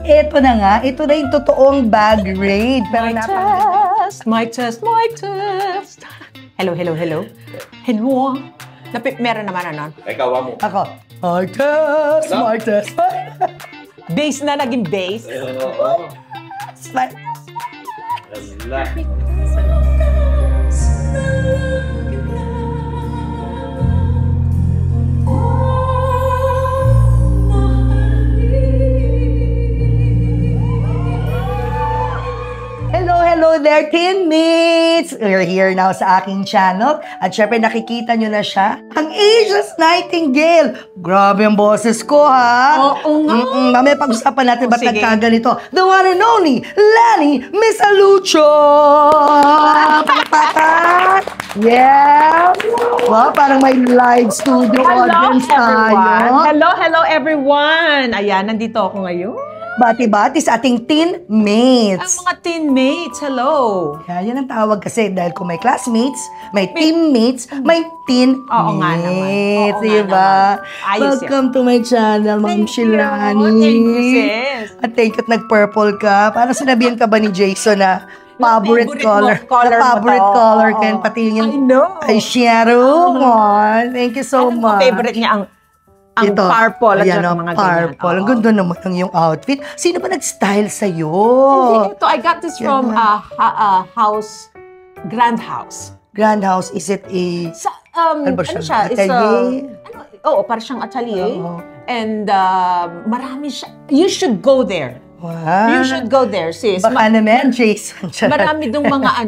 eto na nga. Ito na yung totoong bag raid. Pero Mic test. Hello. Hello. Meron naman ano? Ikaw mo. Ako. Mic test. Base na naging base. Hello there, teammates! We're here now sa aking channel. At syempre, nakikita nyo na siya. Ang Asia's Nightingale! Grabe ang boses ko, ha? Oo nga. Mamaya pag-usapan natin ba't nagkaganito. The one and only, Lani Misalucho! Palakpakan! Yeah! Wow, parang may live studio audience tayo. Hello everyone! Ayan, nandito ako ngayon. Bati-bati sa ating teammates. Ang mga teammates, hello! Kaya yan ang tawag kasi dahil kung may classmates, may teammates, may teammates. Oo nga naman. Diba? Welcome to my channel, Ma'am Shilani. Thank you, sis. At thank you at nag-purple ka. Para sinabihan ka ba ni Jason na favorite color ka and pati yung eyeshadow mo. Thank you so much. Favorite niya ang purple at mga purple. Ang ganda naman ang yung outfit. Sino ba nag-style sa'yo? Hindi, ito. I got this from house, Grand House. Grand House, is it a... ano siya? Atelier? Parang siyang atelier. And marami siya. You should go there. Wow. You should go there, sis. Baka naman, Jason. Marami dong mga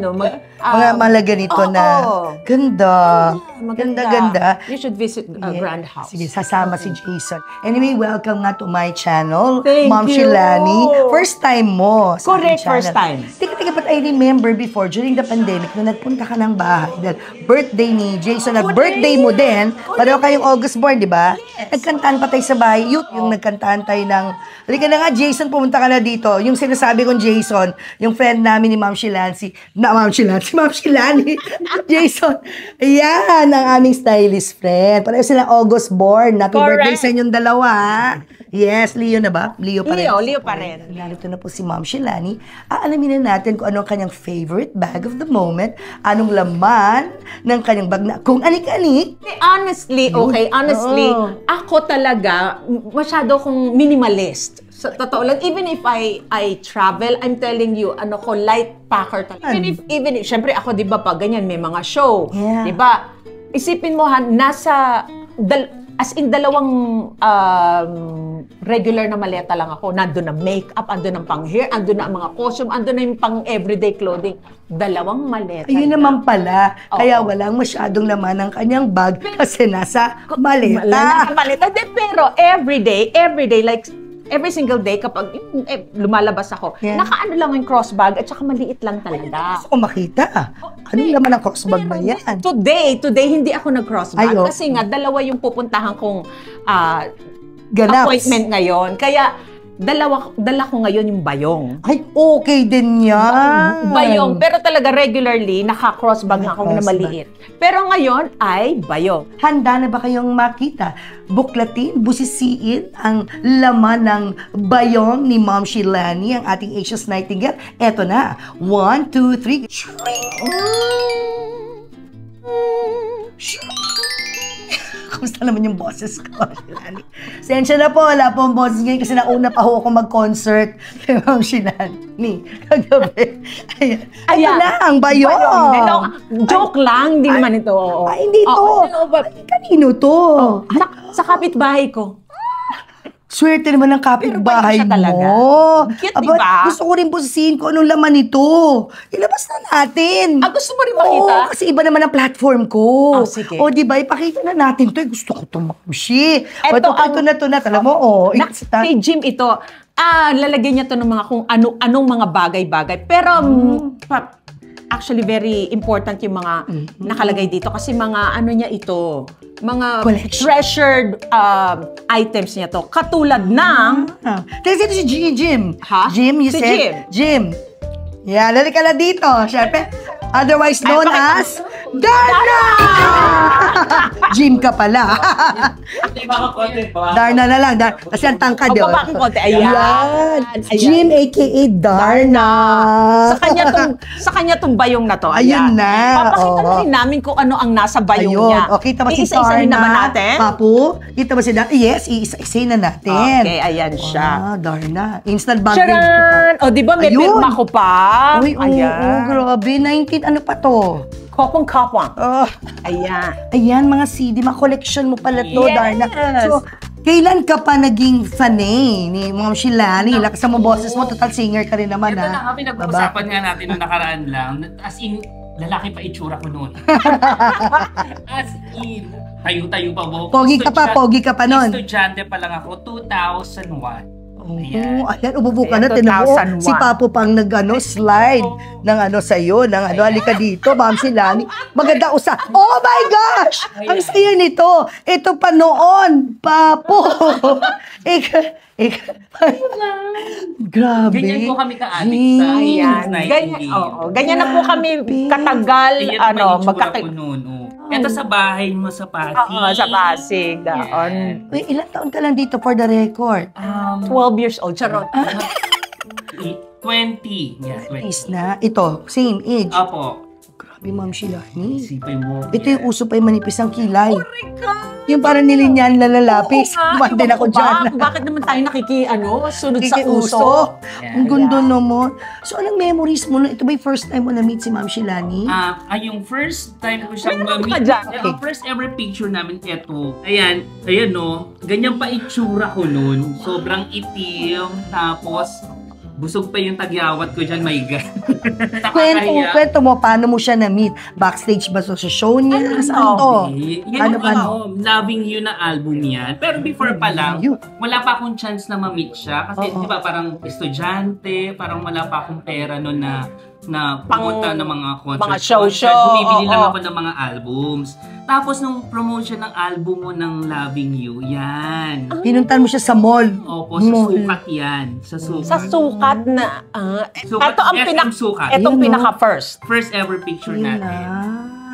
mga malaganito na. Ganda. Ganda. You should visit Grand House. Sige, sasama si Jason. Anyway, welcome nga to my channel. Thank Ma'am you. Shilani. First time mo sa Correct, channel. first time. Tika, but I remember before, during the pandemic, nung nagpunta ka ng bahay, dahil birthday ni Jason at birthday mo din, pareho kayong August born, di ba? Yes. Nagkantaan pa tayo sa bahay. Yung nagkantaan tayo ng, halika na nga, Jason, pumunta ka na dito. Yung sinasabi kong Jason, yung friend namin ni Ma'am Shilani, Ma'am Shilani, Jason, ayan, ang aming stylist friend. Pareho silang August born. Happy birthday sa inyong dalawa. Yes, Leo na ba? Leo pa rin. Leo pa rin. Narito na po si Ma'am Shilani. Aalamin na natin kung ano ang kanyang favorite bag of the moment, anong laman ng kanyang bag na kung anik-anik. Honestly, ako talaga, masyado kong minimalist. So, totoo lang, even if I travel, I'm telling you, light packer talaga. Even if, syempre ako, di ba, pag ganyan, may mga show. Yeah. Di ba? Isipin mo, nasa, as in, dalawang regular na maleta lang ako. Nandun na makeup, andun ang pang-hair, andun na ang mga costume, andun na yung pang-everyday clothing. Dalawang maleta. Ayun naman pala. Kaya walang masyadong laman ng kanyang bag kasi nasa maleta. Nasa maleta. Pero everyday, like, every single day, kapag lumalabas ako, nakaano lang yung crossbag at saka maliit lang talaga. Gusto ko makita. Anong laman ng crossbag ba yan? Today, hindi ako nag-crossbag. Kasi nga, dalawa yung pupuntahan kong appointment ngayon. Kaya, dala ko ngayon yung bayong. Ay, okay din yan. Bayong. Pero talaga regularly, naka-crossbag na ako na maliit. Pero ngayon ay bayong. Handa na ba kayong makita, buklatin, busisiin ang laman ng bayong ni Ma'am Shilani, ang ating Asia's Nightingale? Eto na. 1, 2, 3. Kamusta naman yung boses ko, Shilani? Sensya na po, wala po ang boses ngayon kasi nauna pa ako mag-concert kay Ma'am Shilani kagabi. Ayan lang, bayong. Joke lang, hindi naman ito. Ay, hindi to. Kanino to? Sa kapitbahay ko. Swerte naman ng kapitbahay mo. Cute, diba? Gusto ko rin busisiin ko anong laman nito. Ilabas na natin. Gusto mo rin makita? Oo, kasi iba naman ang platform ko. Sige. Di ba? Ipakita na natin to. Gusto ko ito, Mamshi. Ito na. Alam mo, kay Jim ito, lalagyan niya to ng mga kung anong mga bagay-bagay. Pero, actually, very important yung mga nakalagay dito. Kasi mga niya ito, mga treasured items niya to. Katulad ng... Kasi ito si Jim. Ha? Jim, you said? Jim. Yeah, lalika na dito. Siyempre, otherwise known as Darna! Jim ka pala. Darna na lang. Kasi ang tangkad yun. Baba konti. Ayan. Jim aka Darna. Sa kanya tong bayong na to. Ayun na. Papakita na rin namin kung ano ang nasa bayong Ayun. niya. O, kita mo si Iisa-isahin Darna. naman natin. Papu, kita mo si Darna. Yes, iisa-isahin na natin. Okay, ayan siya. Darna. Instant banking. Charan! O, di ba may Ayun. pirma ko pa? Uy, grabe. 19, ano pa to? Kopong-kopong. Oh, Ayan. mga CD, mga collection mo pala to, Yes. Darna. So, kailan ka pa naging fan ni Ma'am Shilani? Lakas mo boses mo, total singer ka rin naman, Ito ha? na nga, pinag-uusapan nga natin nung nakaraan lang. As in, lalaki pa itsura ko noon. As in, tayo-tayo pa mo. Pogi ka pa nun. Estudyante pa lang ako, 2001. Oo, ayan, umubo ka na, Ayan, tinan mo. 2001. Si Papo pang slide ng sa'yo, ng halika dito, Ma'am Shilani. Maganda Oh my gosh! Ang saya nito. Ito pa noon, Papo. Grabe. Ganyan po kami ka-addict sa Ayan. Ganyan na po kami katagal, Ganyan pa itsura ko magkakita. noon. Ito sa bahay mo sa Pasig. Oo, sa Pasig. Uy, ilang taon ka lang dito for the record? 12 years old. Charot. 20. Yeah, 20. Is na. Ito, same age. Opo. Grabe, Ma'am Shilani. Isipin mo. Ito yung uso pa yung manipis ang kilay. Yung parang nilinyan na lalapis. Kumain din ako dyan. Bakit naman tayo sunod sa uso? Kikiuso. Ang gundo naman. So, anong memories mo? Ito ba yung first time mo na-meet si Ma'am Shilani? Yung first time ko siyang Meron ka ma-meet, dyan. ang first ever picture namin, eto. Ayan no, ganyan pa itsura ko nun. Sobrang itim, tapos busog pa yung tagyawat ko dyan, my God. Kwento mo, paano mo siya na-meet? Backstage ba sa show niya? Saan to? Yan yung Loving You na album yan. Pero before pa lang, wala pa akong chance na ma-meet siya. Kasi di ba parang estudyante, parang wala pa akong pera nun na pumunta ng mga concert. Mga show. Bumibili lang ako ng mga albums. Tapos nung promotion ng album mo ng Loving You, yan. Pinuntan mo siya sa mall. Opo, sa sukat yan. Sa sukat na... Sukat, ito ang sukat. Itong pinaka-first. First ever picture natin.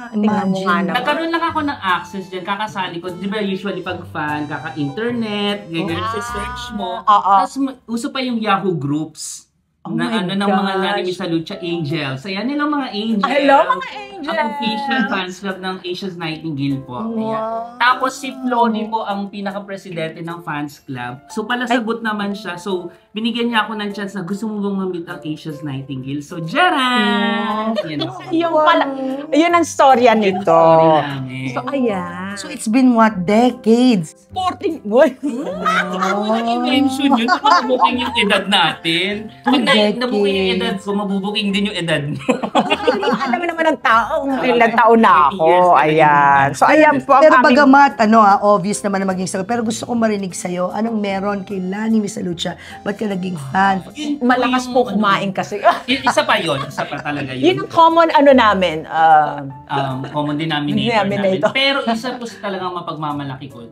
Tingnan mo nga naman. Nagkaroon lang ako ng access dyan, kakasali ko. Di ba usually pag fan, kaka-internet, ganyan, sa search mo. Tapos uso pa yung Yahoo groups. ng mga Lani Misalucha Angels. Ayan nilang mga angels. Hello, mga angels! Ang official fans club ng Asia's Nightingale po. Ayan. Tapos si Flonnie po ang pinaka-presidente ng fans club. So palasagot naman siya. So binigyan niya ako ng chance na gusto mo bang ma-meet ang Asia's Nightingale. So jaran! Yun ang storya nito. So ayan. So it's been what, decades? 14. Boy! I-mention yun. Mabubuking yung edad natin. Pag nabuking yung edad ko, mabubuking din yung edad mo. Alam mo naman ng tao kung ilang taon na ako. Ayan. So, ayan po ang Pero aming... bagamat, obvious naman na maging sagot. Pero gusto kong marinig sa'yo, anong meron kay Lani Misalucha? Ba't ka naging fan? Malakas po kumain kasi. Isa pa yun. Isa pa talaga yun. Yun ang common namin. Common denominator namin. Pero isa po talagang mapagmamalaki ko.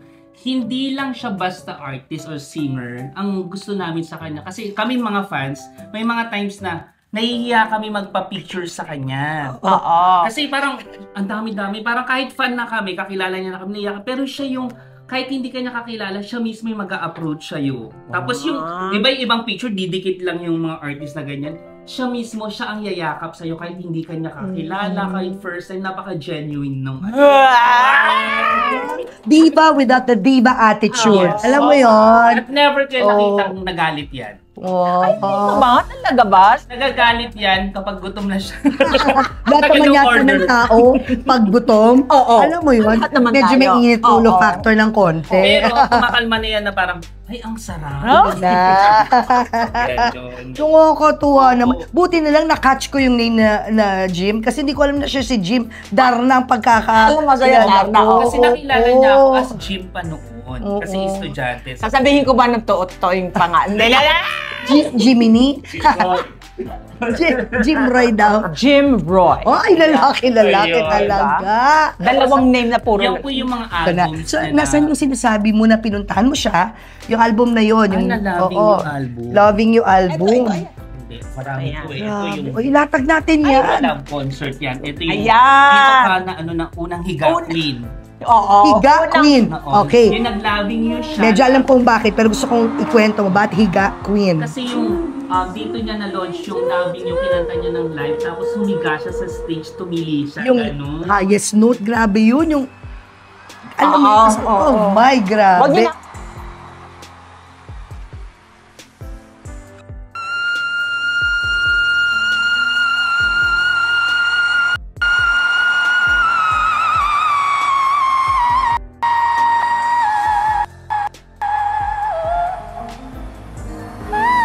Hindi lang siya basta artist or singer ang gusto namin sa kanya. Kasi kami mga fans, may mga times na nahihiya kami magpa-picture sa kanya. Kasi parang ang dami-dami. Parang kahit fan na kami, kakilala niya na kami, nahihiya. Pero siya yung, kahit hindi kanya kakilala, siya mismo yung mag-a-approach sa'yo. Tapos yung, di ba yung ibang picture, didikit lang yung mga artist na ganyan. Siya mismo, siya ang yayakap sa'yo kahit hindi kanya kakilala, kahit first time, napaka-genuine nung Diva without the diva attitude. Yes. Alam mo yon? At never kayo nakitang nagalit yan. Ba? Talaga ba? Nagagalit yan kapag gutom na siya. Lahat naman yata ng tao, pag gutom, alam mo yun, medyo may init ulo factor ng konti. Pero kumakalma na yan na parang, ay, ang sarap. Yung tuwa naman. Buti na lang na-catch ko yung name na Jim kasi hindi ko alam na siya si Jim. Darna ang Alam mo sa'yo, Darna. Kasi nakilala niya ako as Jim pa noon. Kasi estudyante. Sasabihin ko ba ng to yung pangalan? Jiminy? Jim Roy daw. Jim Roy. Ay, lalaki talaga. Dalawang name na puro. Yan po yung mga albums. So, nasan yung sinasabi mo na pinuntahan mo siya? Yung album na yon, yung Loving You album. Loving You album. Hindi, marami Ayan. po eh. Ito yung O, ilatag natin yan. love concert yan. Ito yung Ayan. unang higa queen. Oo. Higa Queen. Oo. Okay. Yung nag-loving you siya. Medyo alam kong bakit, pero gusto kong ikwento mo, bakit Higa Queen? Kasi yung dito niya na-launch yung loving you, kinanta niya ng live, tapos humiga siya sa stage, tumili siya. Yung Ganun. highest note, grabe yun. Yung, alam mo, Oo, yun, oo. oh my, Wag grabe. niyo na.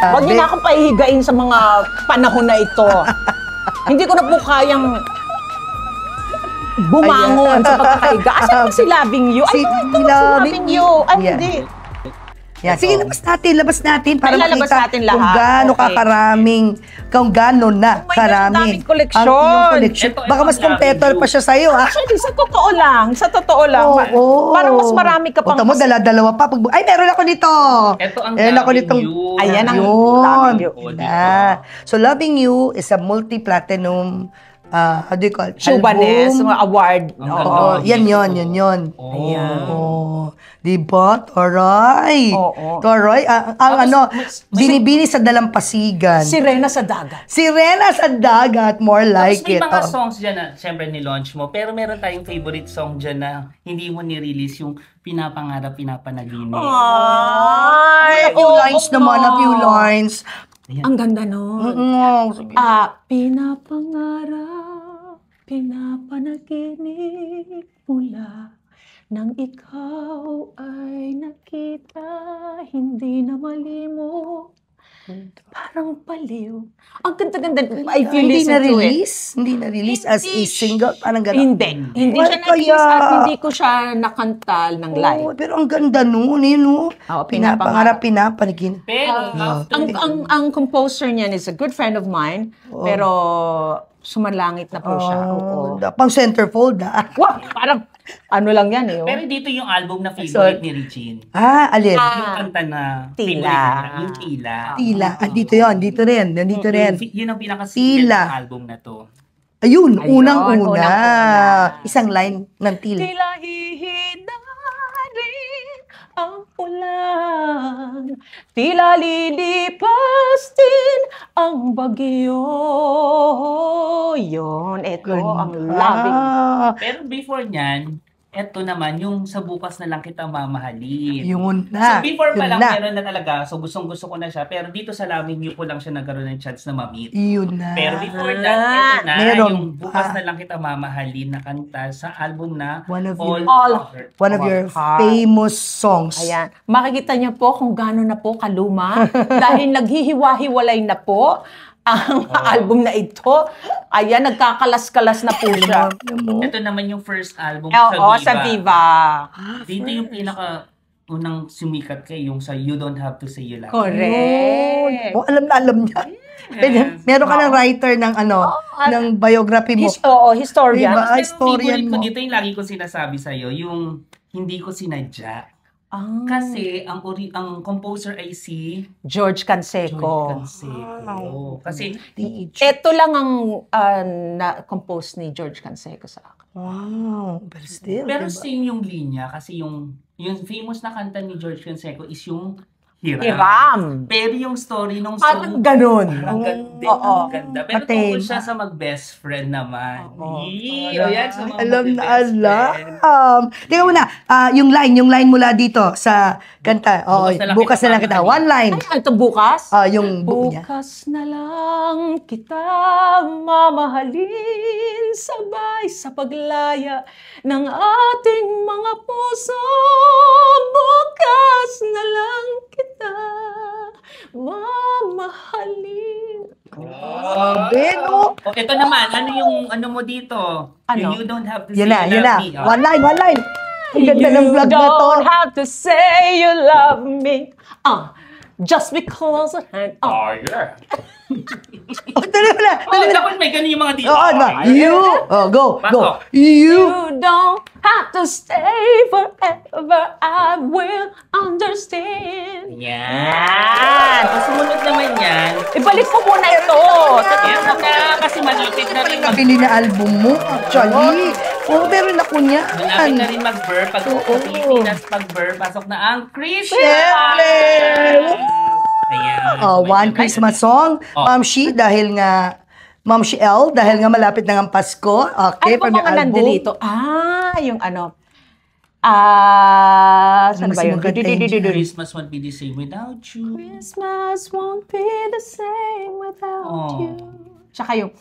Wag niyo na akong pahihigain sa mga panahon na ito. Hindi ko na po kayang bumangon sa pagkakahiga. Asan ba si Loving You? Ay, Si ito si Loving Loving You. Ay, Yeah. hindi. Yan. Sige, labas natin para Ay, lalabas makita natin kung lahat. gaano Okay. kakaraming, kung gaano na Oh my God, karami ang daming collection. ang iyong collection. Ito, Baka mas ang competitor Loving pa siya sa'yo, ha? Actually, sa totoo lang. Oo. Parang mas marami ka pang... Punta mo, dala-dalawa pa. Ay, meron ako nito. Ito ang Meron ako Loving nitong... You. Ayan ang Yun. Loving You. Yeah. So, Loving You is a multi-platinum, how do you call it? Showbanes, Album. mga award. Ang Oo. ganda. Oo, yan yun. Oh. Ayan. Oh, diba? Taray. Oo. Taray. Ang Tapos, ano, mas- binibini sa dalampasigan. Sirena sa dagat. Sirena sa dagat, more Tapos like may it. mga Oh. songs dyan na syempre ni-launch mo, pero meron tayong favorite song dyan na hindi mo ni-release, yung Pinapangarap, Pinapanaginip. A Ay, few lines naman, a few lines. Ang ganda nun. Sige. Pinapangarap, pinapanaginip mula nang ikaw ay nakita, hindi na malimo, parang paliw. Ang ganda-ganda. If you Hindi listen to it. Hindi na-release as a Hindi single, parang gano'n. Hindi Why siya na-release kaya? at hindi ko siya nakantal ng live. Oh, pero ang ganda nun, no? Oo, Pinapangarap, pinapanagin. Pero, Ang composer niyan is a good friend of mine, pero sumalangit na po siya. Oo. Pang centerfold, ha? Wow, parang ano lang yan eh. Oh. pero dito yung album na favorite ni Regine. Alin? Yung kanta na Tila. favorite niya, yung Tila. Tila. Dito yon, dito rin. Nandito rin. Yun ang pinaka-single Tila. ng album na to. Ayun, Ayun, unang-una. unang-una. Isang line ng Tila. Tila hihinarin ang ulan, tila lilipas din ang bagyo. Yun, ito ang loving. Pero before nyan, eto naman, yung sa bukas na lang kita mamahalin. Yun na. So before pa Yun lang, na. meron na talaga. So gustong-gusto ko na siya. Pero dito sa Loving You ko lang siya nagkaroon ng chance na ma-meet. Yun na. Pero before that, ito na, Meron yung bukas pa. na lang kita mamahalin na kanta sa album na One of All your- One of your Heart. famous songs. Ayan. Makikita niyo po kung gaano na po kaluma dahil naghihiwa-hiwalay na po ang album na ito. Ayan, nagkakalas-kalas na po siya. Ito naman yung first album Oo, sa Viva. Dito yung pinaka unang sumikat kay yung sa You Don't Have to Say You Love Me. Correct. Oh, alam na alam niya. Meron ka ng writer ng ng biography mo. Historian. Diba? Pero Historian favorite ko mo. dito yung lagi ko sinasabi sa'yo, yung hindi ko sinadya. Ah, Kasi ang composer ay si George Canseco. George Canseco. Kasi Ito lang ang na-compose ni George Canseco sa akin. Wow. But still, pero diba? same yung linya kasi yung famous na kanta ni George Canseco is yung Hiram. Hiram. Pero yung story nung Parang song, ganun. ang ganda, Oo. ang ganda. Pero Pati- tungkol siya sa mag-best friend naman. Yee! O yan, sa mga Alam na mag-best alam. friend. Tingnan mo na, yung line mula dito sa kanta. Oo, Bukas na lang bukas na lang kita kita. One line. Ay, ito bukas? Yung book niya. Bukas na lang kita mamahalin sabay sa paglaya ng ating mga puso. Bukas na lang kita mamahalin. Grabe, no? O, ito naman, ano mo dito? Ano? Yung You Don't Have to Yun Say na, You yun Love na. Me. O. One line. Ang ganda ng vlog na to. You don't have to say you love me. just because I had... Oh, yeah. Oh, dali na. Dapat may ganun yung mga dito. Oo, diba? You. Oh, go. Pasok. You. You don't have to stay forever. I will understand. Yan. Sumunod naman yan. Ibalik mo muna ito. Yan na, kasi malapit na rin Nabili na album mo, actually. Oo, meron ako niya. malapit na rin mag-burr. Pag Pilipinas pag-burr, pasok na ang Christmas! Siyempre! Ayan. Oh, one Christmas song. Oh. Ma'am Shi, dahil nga malapit na ang Pasko. Okay, Ano ba mga album. nandito? Yung ano. Saan ba yun? Ano si Christmas won't be the same without you. Christmas won't be the same without Oh. you. Tsaka yung,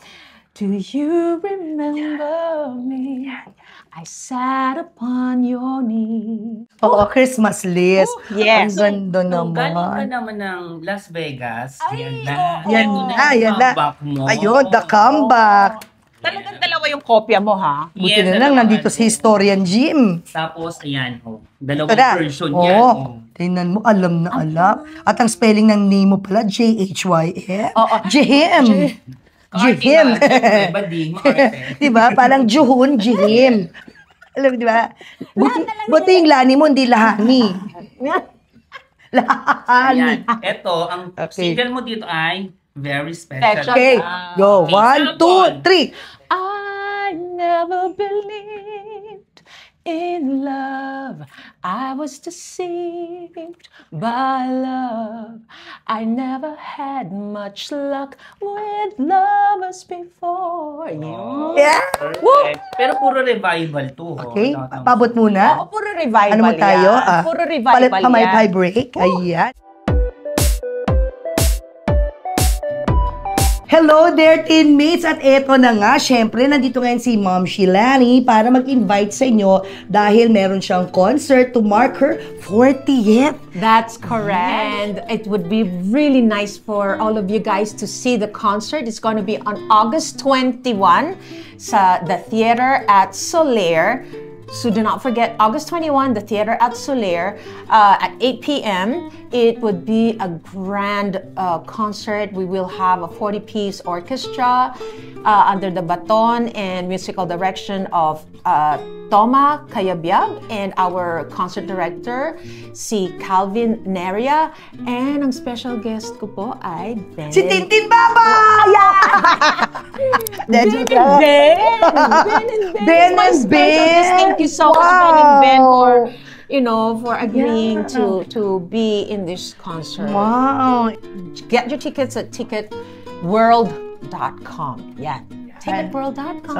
do you remember me? I sat upon your knee. Oo, Christmas list. yes. Ang ganda Kung galing ka naman. naman ng Las Vegas, yan Yan na, yan na. comeback mo. Ayun, the comeback. Talagang dalawa yung kopya mo, ha? Buti Yes, na lang, dalawa. nandito si Historian Jim. Tapos, ayan, Ito dalawang na. version yan. Oo. Tingnan mo, alam na alam. At ang spelling ng name mo pala, J-H-Y-M. Oo. Jihim. Jihim. Bading, maarte. Diba? Parang Juhun, Jihim. Alam mo, diba? Buti yung lani mo, hindi lahani. Lahani. Ayan. Ito, ang Okay. single mo dito ay very special. Special. Okay, go. Okay, 1, 2, 3. I never believed in love. I was deceived by love. I never had much luck with lovers before. Yun. Yeah. Perfect. Pero puro revival to. Okay, Not- pabot muna. Oo, puro revival Ano mo tayo? yan. Puro revival Palit pa may yan. pie break. Ayan. Hello there, teammates! At eto na nga, syempre, nandito ngayon si Ma'am Shilani para mag-invite sa inyo dahil meron siyang concert to mark her 40th. That's correct. And it would be really nice for all of you guys to see the concert. It's going to be on August 21 sa the theater at Soler. So do not forget, August 21, the theater at Soler at 8 p.m. It would be a grand concert. We will have a 40-piece orchestra under the baton and musical direction of Toma Kayabyab and our concert director, si Calvin Neria. And ang special guest ko po ay Ben. Si Tintin Baba! Ben and Ben my and special Ben. guest. Thank you so much, Ben and Ben, for agreeing to be in this concert. Wow! Get your tickets at ticketworld.com. Yeah, ticketworld.com. So,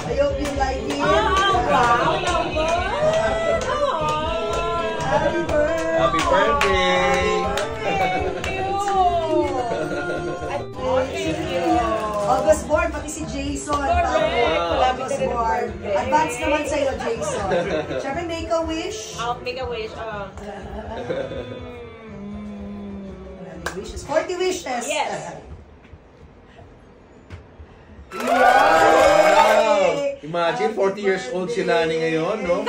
I hope you like it. Happy birthday! August born, pati si Jason. August born. Advance naman sa'yo, Jason. Siyempre, make a wish. I'll make a wish. 40 wishes. Yes. Yay! Imagine, 40 years old si Lani ngayon, no?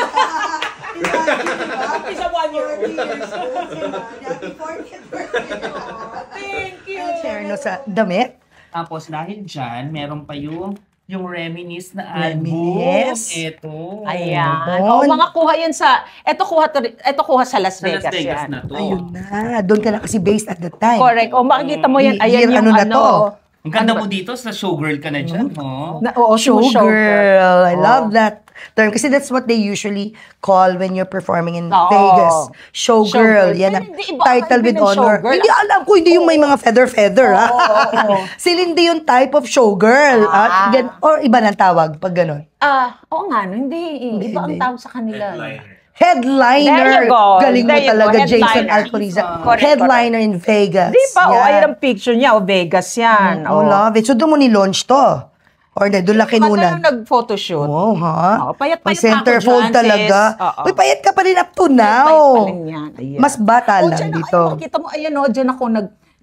He's a 1 year. 40 years old sila. Happy 40th birthday. Thank you. Share no sa damit. Tapos dahil dyan, meron pa yung Reminisce na album. Reminisce. Ito. Ayan. Bon. O, mga kuha yan sa, eto kuha sa Las Sa Las Vegas, Vegas yan. na to. Ayun na. Doon ka na kasi based at the time. Correct. O, makikita mo yan. Ayan Year yung ano na to? Ang ganda mo dito, sa showgirl ka na dyan, no? Oo, Showgirl. I Oo. love that term. Kasi that's what they usually call when you're performing in Oo. Vegas. Showgirl. Showgirl. Yan ang Pero hindi iba title ang with ibig ng honor. showgirl. Hindi alam ko, hindi yung may mga feather, ha? Si Lindy yung type of showgirl. Or iba ng tawag pag gano'n. Oo nga, no, hindi. Iba ang Hindi. tawag sa kanila. Headliner. There you go. Galing mo There you go. talaga, Jason Headliner. Alcoriza. Correct, Headliner in Vegas. Di ba? O, Yan. ayan ang picture niya. O, Vegas yan. Oh, love it. So, doon mo ni-launch to? Or doon lang kinunan? nag-photoshoot. Wow, ha? Oo, payat-payat May centerfold ako dyan, talaga. sis. Oo. Uy, payat ka pa rin up to Payat now. pa rin yan. Ayan. Mas bata lang dyan dito. Makita mo, ayan o, dyan ako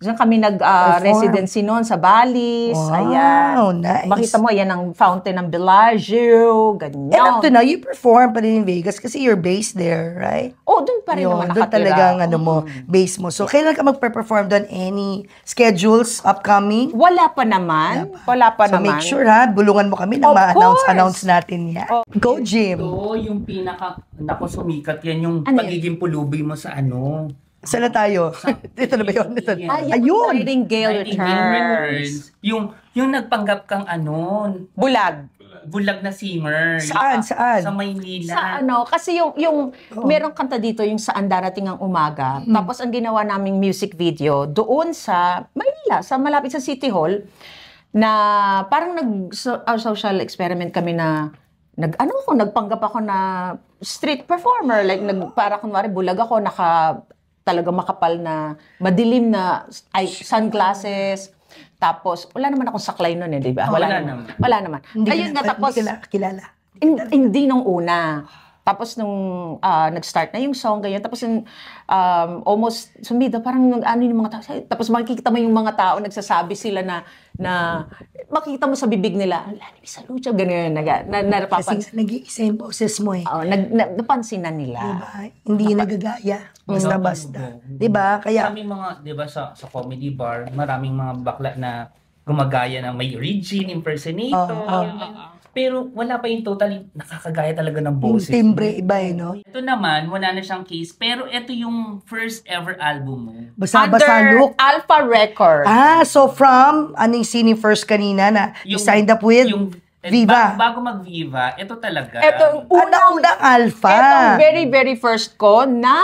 Diyan kami nag-residency noon sa Balis. Wow, Ayan. nice. Makita mo, yan ang fountain ng Bellagio. And up Ganyan. to now, you perform pa rin in Vegas kasi you're based there, right? Oh, doon pa rin naman Doon nakatira. talaga ang base mo. So, kailan ka magpe-perform doon? Any schedules upcoming? Wala pa naman. Wala pa So, naman. make sure ha, bulungan mo kami na Of ma-announce natin yan. Go, Jim. Ito, yung naku, sumikat yan, yung Ano pagiging pulubi mo sa ano. Saan na tayo? Ito na ba yun? Ito. Ayun. Ayun! Nightingale Returns. Yung nagpanggap kang ano, Bulag. bulag na singer. Saan? Saan? Sa Maynila. Sa ano, kasi yung merong kanta dito, yung Saan Darating ang Umaga. Tapos ang ginawa naming music video doon sa Maynila, sa malapit sa City Hall, na parang social experiment kami na nagpanggap ako na street performer. Like, para kunwari, bulag ako, talaga makapal na, madilim na sunglasses. Tapos, wala naman akong saklay nun di ba? Wala naman. Wala naman. Ayun nga, tapos, Hindi ka kilala. hindi nung una. Tapos nung nag-start na yung song, ganyan. Tapos yung almost sumida, parang ano yung mga tao. Tapos makikita mo yung mga tao, nagsasabi sila na makikita mo sa bibig nila, Lani Bisalucha, ganyan. Kasi nag-iisa yung boses mo eh. Napansin na nila. Diba? Hindi nagagaya. Basta-basta. Diba? Kaya, Maraming mga, di ba, sa comedy bar, maraming mga bakla na gumagaya ng may Regine impersonator. Pero wala pa yung totally nakakagaya talaga ng yung boses. timbre iba eh, no? Ito naman, wala na siyang case. Pero ito yung first ever album mo. Basa-basa Under look. Alpha Records. So from, anong sini first kanina na you signed up with Viva. Bago mag-Viva, ito talaga. Ito, Unang Alpha. Itong very, very first ko na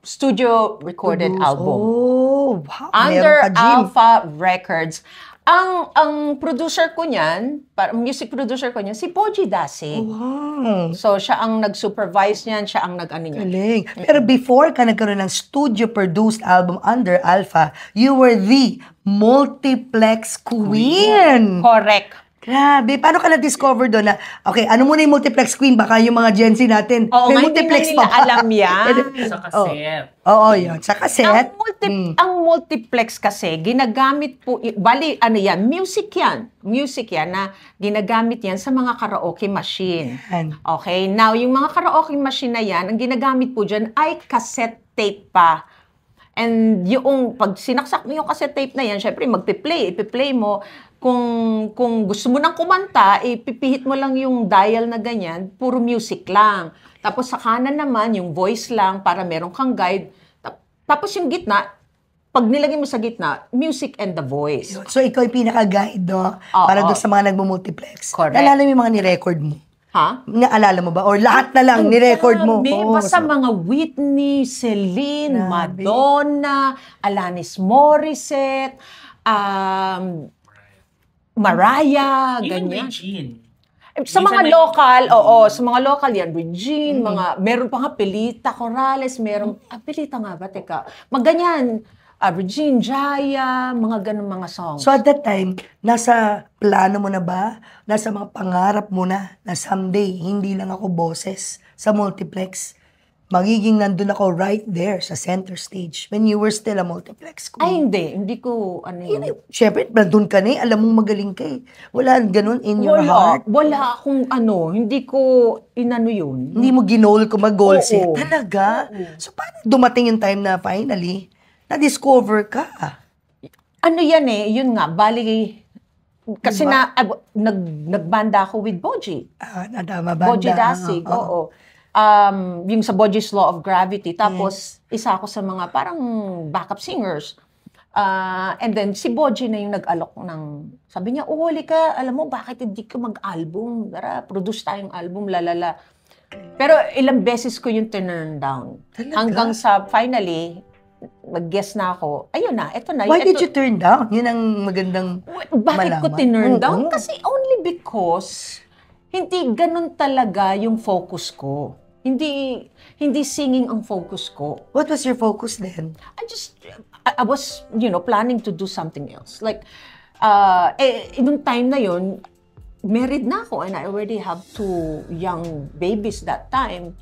studio recorded album. Oh, wow. Under Meron ka, Jim. Alpha Records. Ang producer ko niyan, music producer ko niyan, si Poji Dasig. Wow. So, siya ang nag-supervise niyan, siya ang nag-ano niyan. Galing. Pero before ka nagkaroon ng studio-produced album under Alpha, you were the multiplex queen. Correct. Grabe. Paano ka na-discover doon na, okay, ano muna yung multiplex queen? Baka yung mga Gen Z natin, Oo, may nga, hindi multiplex na nila alam yan. Sa cassette. Oo, yun. Sa cassette. Ang multiplex kasi, ginagamit po, bali, ano yan, music yan na ginagamit yan sa mga karaoke machine. Yan. Okay, now, yung mga karaoke machine na yan, ang ginagamit po dyan ay cassette tape pa. And yung, pag sinaksak mo yung cassette tape na yan, syempre, ipi-play mo. Kung gusto mo nang kumanta, ipipihit mo lang yung dial na ganyan, puro music lang. Tapos sa kanan naman, yung voice lang para meron kang guide. Tapos yung gitna, pag nilagay mo sa gitna, music and the voice. So, ikaw yung pinaka-guide, no? Oo. Para doon sa mga nagmumultiplex. Correct. Naalala mo yung mga ni-record mo? Ha? Naalala mo ba? Or lahat na lang ni-record mo? Oo, Basta so- mga Whitney, Celine, Grabe. Madonna, Alanis Morissette, Mariah, Even ganyan. Regine. Sa Minsan mga may- local, sa mga local yan, Regine, meron pa nga Pelita Corrales, Pelita nga ba? Teka, maganyan, Regine, Jaya, mga ganun mga songs. So at that time, nasa plano mo na ba? Nasa mga pangarap mo na someday, hindi lang ako boses sa multiplex. Magiging nandun ako right there sa center stage when you were still a multiplex queen. Ay, hindi ko, ano yun. Siyempre, nandun ka na eh. Alam mong magaling ka eh. Wala ganun in your heart. Wala akong hindi ko inano yun. Hindi mo ginol ko mag-goal set. Oo. Talaga? So, paano dumating yung time na finally, na-discover ka? Ano yan yun nga, bali, kasi nagbanda ako with Boji. Nadama banda. Boji Dasig, oo. Yung sa Boji's Law of Gravity. Tapos, isa ako sa mga parang backup singers. And then, si Boji na yung nag-alok ng, sabi niya, huli ka, alam mo, bakit hindi ka mag-album? Tara, produce tayong album, lalala. Pero ilang beses ko yung turn down. Talaga? Hanggang sa finally, mag-guess na ako, ayun na, eto na. Why did you turn down? Yun ang magandang Bakit ko malaman. tinurn Oo. down? Kasi only because hindi ganun talaga yung focus ko. Hindi singing ang focus ko. What was your focus then? I was, planning to do something else. Like, nung time na yun, married na ako and I already have 2 young babies that time.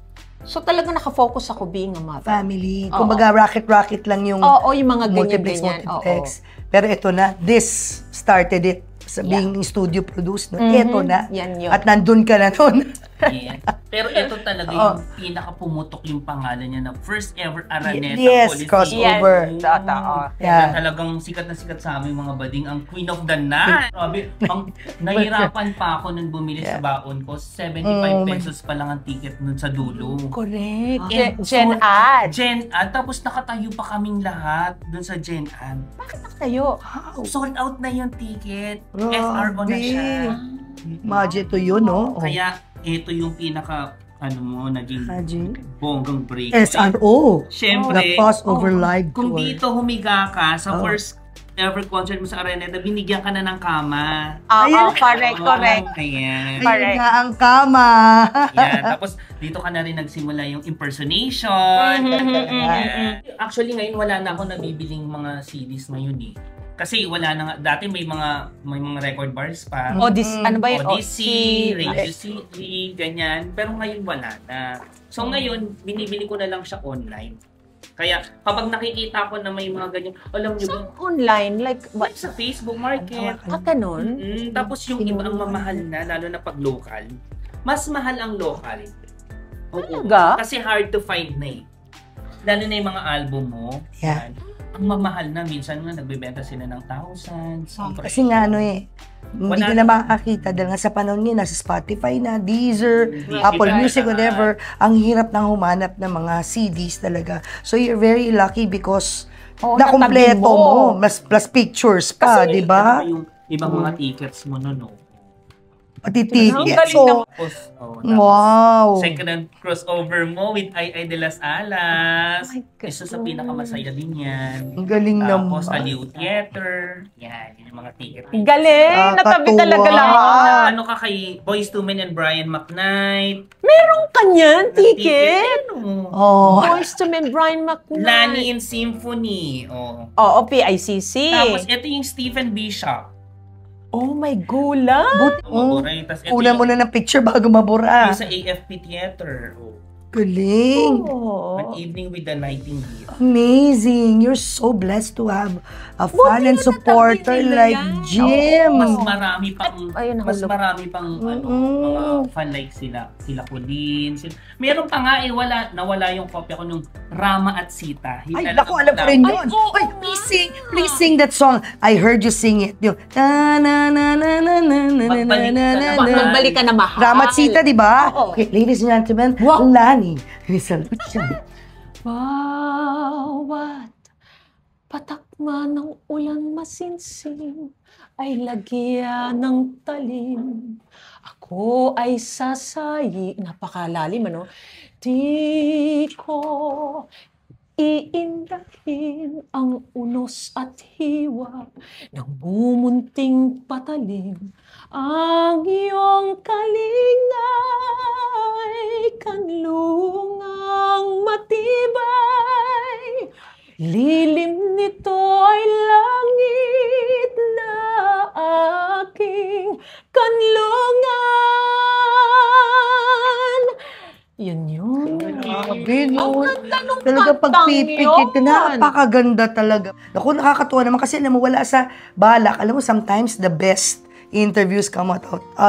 So talagang nakafocus ako being a mother. Family. Oo. Kumbaga, racket-racket lang yung Oo, yung mga multiplex. ganyan-ganyan. Pero ito na, this started it. Sa being studio produced. No? Ito na. Yan yun. At nandun ka na nun. Yeah. Pero ito talaga yung pinaka-pumutok yung pangalan niya na first ever Araneta Yes, Coliseum. crossover. Yan, totoo. Yeah. Na talagang sikat na sikat sa aming mga bading, ang Queen of the Night. Grabe, nahirapan pa ako nung bumili sa baon ko. 75 pesos pa lang ang ticket nun sa dulo. Correct. And Gen so, Ad. Gen Ad. Tapos nakatayo pa kaming lahat dun sa Gen Ad. Bakit nakatayo? Sold out na yung ticket. FRO na siya. Magic to yun, no? Kaya ito yung pinaka naging Magic. bonggang break. SRO. Siyempre, The crossover live kung tour. dito humiga ka sa first ever concert mo sa Araneta, binigyan ka na ng kama. Oo, correct, correct. Ayan. Ayun na ang kama. Yan. Tapos dito ka na rin nagsimula yung impersonation. Yan. Actually ngayon wala na ako nabibiling mga CDs ngayon eh. Kasi wala na nga, dati may mga record bars pa. Ano ba yun? Odyssey, Radio City, ganyan. Pero ngayon wala na. So ngayon, binibili ko na lang siya online. Kaya kapag nakikita ko na may mga ganyan, alam niyo ba? Online, like what? Sa Facebook Market. Ganun? Tapos yung iba ang mamahal na, lalo na pag local. Mas mahal ang local. Talaga? Kasi hard to find na eh. Lalo na yung mga album mo. Yeah. Yan. Ang mamahal na, minsan nga nagbebenta sila ng thousands. Kasi nga hindi ka na makakakita dahil nga sa panahon niya, nasa Spotify na, Deezer, Apple Music, whatever. Ang hirap nang humanap ng mga CDs talaga. So you're very lucky because nakumpleto mo. Plus pictures pa, di ba? Yung ibang mga tickets mo no. Pati Ang tickets. galing So, Tapos, wow. second crossover mo with Ay de las Alas. Oh my God. Isa sa pinakamasaya din yan. Ang galing Tapos, naman. Aliw Theater. Yan, yun yung mga ticket. Galing! Natabi talaga lahat. Ano ka kay Boyz II Men and Brian McKnight? Meron ka niyan, ticket? Oh. Boyz II Men, Brian McKnight. Lani in Symphony. Oh. Oo, PICC. Tapos, ito yung Stephen Bishop. Oh my gula! Maburay. Tapos, ito Una mo na ng picture bago mabura. yung sa AFP Theater. Oh. Galing. An Evening with the Nightingale. Amazing. You're so blessed to have a fan and supporter natabi nila like yan. Jim. Mas marami pang Ayun, mas nahulog. marami pang mga fan like sila Colleen. Meron pa nga nawala yung kopya ko nung Rama at Sita. Ay, naku, alam ko rin yun. Ay, please sing that song. I heard you sing it. Yung, na na na na na na na na na na na. Magbalik ka na mahal. Ramat Sita, di ba? Oo. Okay, ladies and gentlemen, Wow. Lani Rizal Lucha. Bawat patakma ng ulan masinsing ay lagyan ng talim. Ako ay sasayi. Napakalalim, ano? Di ko iindahin ang unos at hiwa ng bumunting patalim. Ang iyong kalingay, kanlungang matibay. Lilim nito ay langit na aking kanlungan. Yun yun. Grabe, no? Ang ganda nung Talaga kantang pagpipikit ka, yun. napakaganda talaga. Naku, nakakatuwa naman kasi alam mo, wala sa balak. Alam mo, sometimes the best interviews come out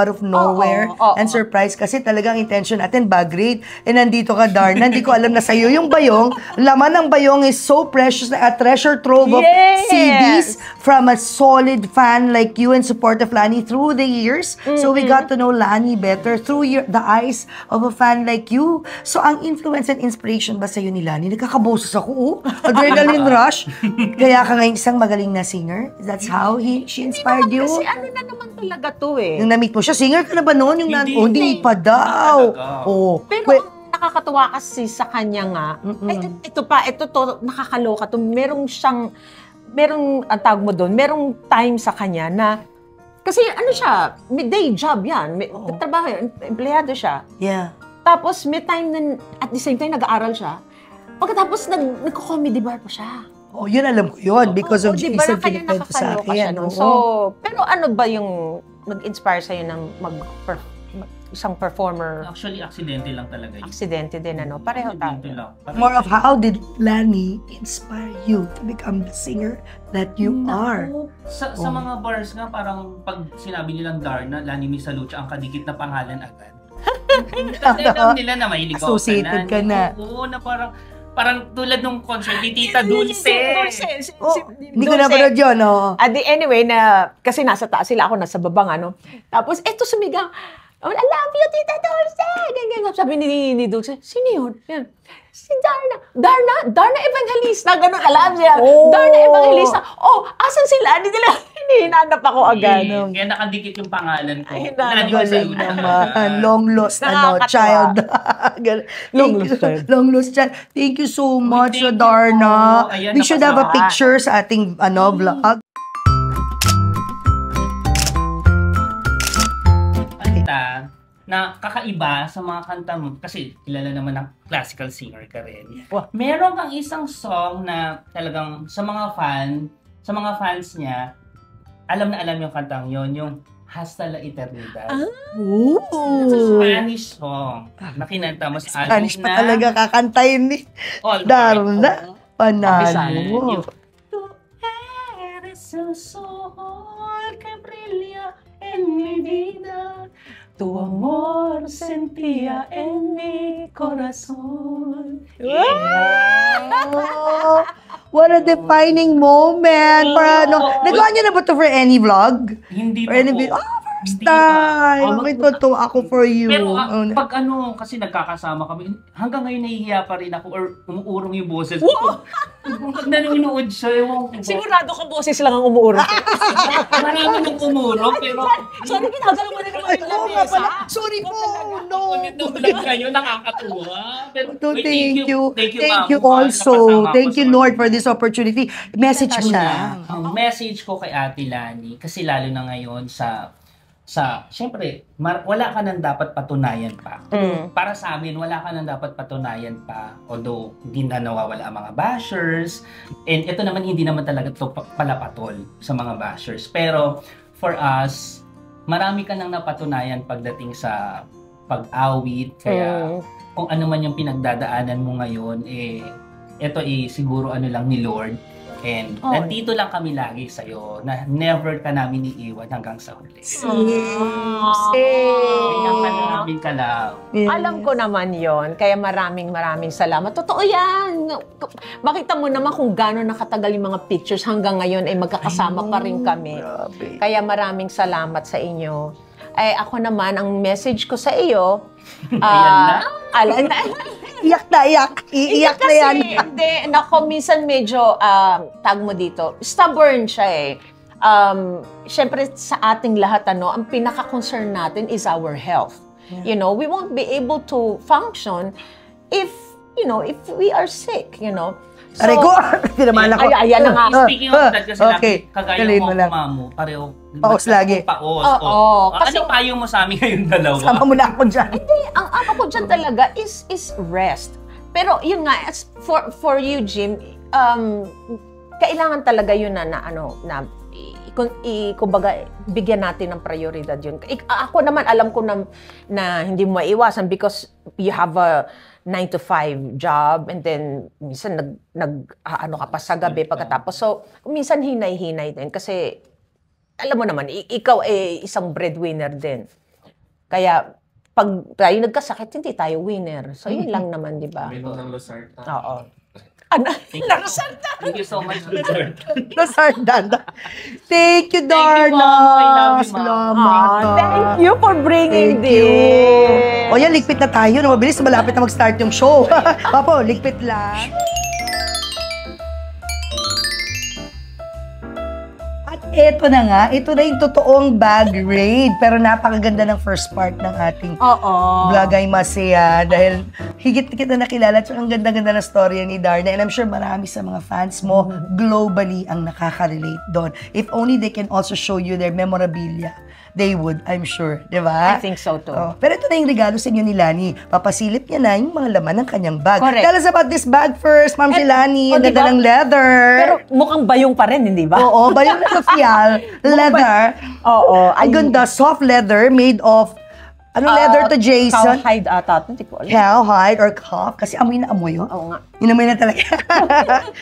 of nowhere and surprise kasi talagang intention natin bag rate. And nandito ka, Darna, hindi ko alam na sa'yo yung bayong. Laman ng bayong is so precious, a treasure trove of Yes! CDs from a solid fan like you and support of Lani through the years. So we got to know Lani better through the eyes of a fan like you. So ang influence and inspiration ba sa'yo ni Lani? Nagkakaboses ako, adrenaline rush. Kaya ka ngayon isang magaling na singer? That's how she inspired you? Kasi ano na naman talaga to eh. Yung na-meet mo siya, singer ka na ba noon? Hindi pa daw. Oh. Pero ang nakakatuwa kasi sa kanya nga, ito to, nakakaloka to. Merong ang tawag mo doon, merong time sa kanya na, kasi ano siya, may day job yan, may trabaho yan, empleyado siya. Yeah. Tapos may time na, at the same time, nag-aaral siya. Pagkatapos, nagko-comedy bar pa siya. Oh, yun alam ko yun because of diba, Jason kaya Filipento sa nakakaloka siya akin. nun. So, pero ano ba yung nag-inspire sa'yo ng isang performer. Actually, aksidente lang talaga yun. Aksidente din, ano? Pareho Aksidente tayo. lang. More of how did Lani inspire you to become the singer that you are? Sa mga bars nga, parang pag sinabi nilang Darna, Lani Misalucha, ang kadikit na pangalan agad. Kasi alam nila na mahilig ako Associated ka na. Oo, na parang tulad nung concert ni Tita Dulce. Hindi ko napanood yun, no? Anyway, kasi nasa taas sila, ako nasa babang, ano. Tapos, eto sumigang, I love you, Tita Dulce! Ganyan. Sabi ni Dulce, sino yun? Yan. Si Darna Evangelista, ganun, alam siya. Darna Evangelista. Asan sila? Hindi nila, hinahanap ako agad. Kaya nakadikit yung pangalan ko. Ay, Lani Galing Misalucha. naman. Long lost, Nakakatawa. child. Long lost child. Thank you so much, thank you Darna. po. Ayan, We should have a nakasama. picture sa ating vlog. Kanta na kakaiba sa mga kanta mo, kasi kilala naman ng classical singer ka rin. Meron kang isang song na talagang sa mga fans niya, alam na alam yung kantang yon, yung Hasta la Eternidad. It's a Spanish song na kinanta mo sa album Spanish pa talaga kakantayin ni All Darna. Panalo. Yung, Tú eres el sol que brilla en mi vida. Tu amor sentía en mi corazón. Oh, what a defining moment. Para nagawa niyo na ba ito for any vlog? Hindi Or any pa video? po. First Hindi pa. time. May totoo ako for you. Pero pag kasi nagkakasama kami, hanggang ngayon nahihiya pa rin ako or umuurong yung boses ko. Pag nanonood siya, ewan ko ba? Sigurado ka boses lang ang umuurong. Marami nang umurong, pero Sorry, ginagalaw mo na naman Ay, yung oo nga pala. Sorry po. No. ulit ng vlog kayo, nakakatuwa. Pero, wait, Thank you. Thank Thank ma'am. you also. Nakasama Thank ko you, sa- Lord, for this opportunity. Message mo na. Ang message ko kay Ate Lani, kasi lalo na ngayon syempre, wala ka nang dapat patunayan pa. Para sa amin, wala ka nang dapat patunayan pa. Although, hindi na nawawala ang mga bashers. And ito naman, hindi naman talaga ito palapatol sa mga bashers. Pero, for us, marami ka nang napatunayan pagdating sa pag-awit. Kaya, kung ano man yung pinagdadaanan mo ngayon, ito siguro ano lang ni Lord. And nandito lang kami lagi sa'yo na never ka namin iiwan hanggang sa huli. Kaya ka namin kalab. Alam ko naman yon, kaya maraming salamat. Totoo yan. Makita mo naman kung gano'n nakatagal yung mga pictures hanggang ngayon ay magkakasama pa rin kami. Grabe. Kaya maraming salamat sa inyo. Ako naman, ang message ko sa iyo, Ayan na. Iyak na, iyak. Iiyak na yan. Kasi, hindi, nako, minsan medyo, tag mo dito, stubborn siya eh. Syempre, sa ating lahat, ang pinaka-concern natin is our health. Yeah. You know, we won't be able to function if we are sick, So, Aray ko! Tinamala ko. Ayan na nga. Speaking of that, kasi Okay. kagaya Galing mo mo lang. mamo, pareho. Paos lagi. Paos. Oo, kasi- Ano payo mo sa amin ngayon dalawa? Sama mo na ako dyan. Ang ano ko dyan talaga is rest. Pero yun nga, as for you, Jim, kailangan talaga yun kumbaga, bigyan natin ng prioridad yun. Ako naman, alam ko na hindi mo maiwasan because you have a 9 to 5 job and then minsan ano ka pa sa gabi pagkatapos. So, minsan hinay-hinay din kasi alam mo naman, ikaw isang breadwinner din. Kaya pag tayo nagkasakit, hindi tayo winner. So, yun lang naman, di ba? Minum ng Losartan. Oo. Narasartan! Thank you so much, Lord. Nasardan. Thank you, Thank you, Darna. Mom. I love you, Mom. Salamat. Thank you for bringing Thank you. this. O yan, ligpit na tayo. Mabilis, malapit na mag-start yung show. Papo, ligpit lang. At eto na nga, ito na yung totoong bag raid. Pero napakaganda ng first part ng ating Oo. vlog ay masaya dahil higit kita nakilala at ang ganda-ganda na storya ni Darna and I'm sure marami sa mga fans mo globally ang nakaka-relate doon. If only they can also show you their memorabilia, they would, I'm sure. Di ba? I think so too. Oh, pero ito na yung regalo sa inyo ni Lani. Papasilip niya na yung mga laman ng kanyang bag. Correct. Tell us about this bag first, Ma'am Lani. Ang diba? ganda ng leather. Pero mukhang bayong pa rin, hindi ba? Oo, ba yung social leather? Oo. Ang ganda, soft leather made of Anong letter to, Jason? Cowhide ata. Hindi ko alam. Cowhide or cough? Kasi amoy na amoy yun. Oo nga. Inamoy na talaga.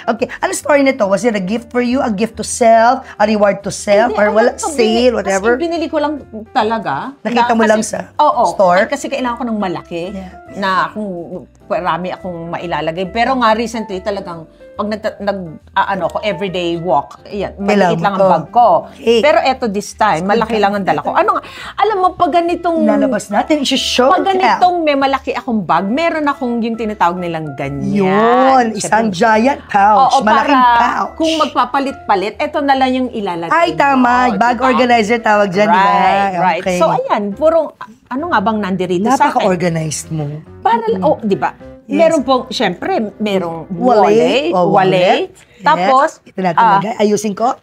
Okay. Ano story nito? Was it a gift for you? A gift to self? A reward to self? Hindi, Or wala, ito, sale, whatever? Kasi binili ko lang talaga. Nakita mo lang sa store? Kasi kailangan ko ng malaki Yeah. na kung marami akong mailalagay. Pero nga recently talagang pag ano ko everyday walk, ayan, maliit lang ang bag ko. Okay. Pero eto this time, malaki lang ang dala ko. Ano nga, alam mo, pag ganitong Lalabas natin, i-show pag ganitong may malaki akong bag, meron akong yung tinatawag nilang ganyan. Yun, isang giant pouch, Oo, malaking para pouch. kung magpapalit-palit, eto na lang yung ilalagay. Ay, tama. mo, Bag diba? organizer tawag dyan, di ba? Right. Okay. So, ayan, purong, ano nga bang nandirito sa akin? Napaka-organized mo. Para, di ba? Yes. Meron pong, syempre, merong Wallet. wallet. Tapos, Ito natin lagay. Ayusin ko.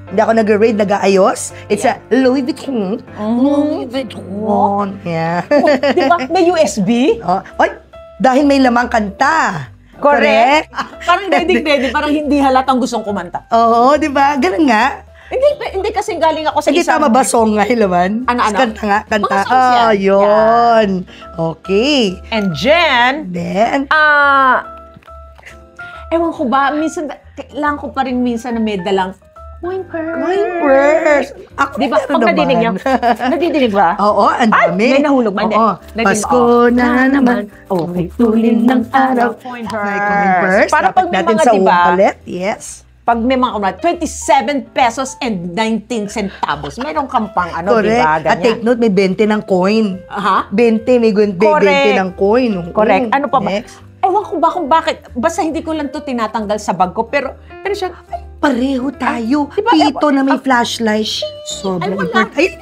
Hindi ako nag-raid, nag-aayos. It's a Louis Vuitton. Louis Vuitton. Yeah. di ba? May USB? Oh. Oy, dahil may lamang kanta. Correct? Parang ready, parang hindi halatang gustong kumanta. Oo, di ba? Ganun nga. Hindi kasi galing ako sa Hindi isang... tama ba song nga, Hilaman? Ano? Kanta nga, kanta. Mga songs yan. Yun. Okay. And Jen, Then, ewan ko ba, minsan, kailangan ko pa rin minsan na may dalang coin purse. coin purse. Ako Di ba? meron Pag nadinig niyo, naman. nadidinig ba? Oo, ang Ay, dami. may nahulog ba? Hindi. Oo. Nadidinig- Pasko na naman. Okay, tulin ng araw. Coin May coin purse. Para pag Dapat may natin mga, sa di ba? wallet. Yes. Pag may mga kumala, 27 pesos and 19 centavos. Meron kang pang ano, di Correct. ba? At take note, may 20 ng coin. Aha. 20, may 20 Correct. ng coin. Correct. Ano pa ba? Next. Ewan ko ba kung bakit. Basta hindi ko lang to tinatanggal sa bag ko. Pero siya, ay, Pareho tayo. Di ba, Pito na may flashlight. Sobrang wala. important. Ay, Di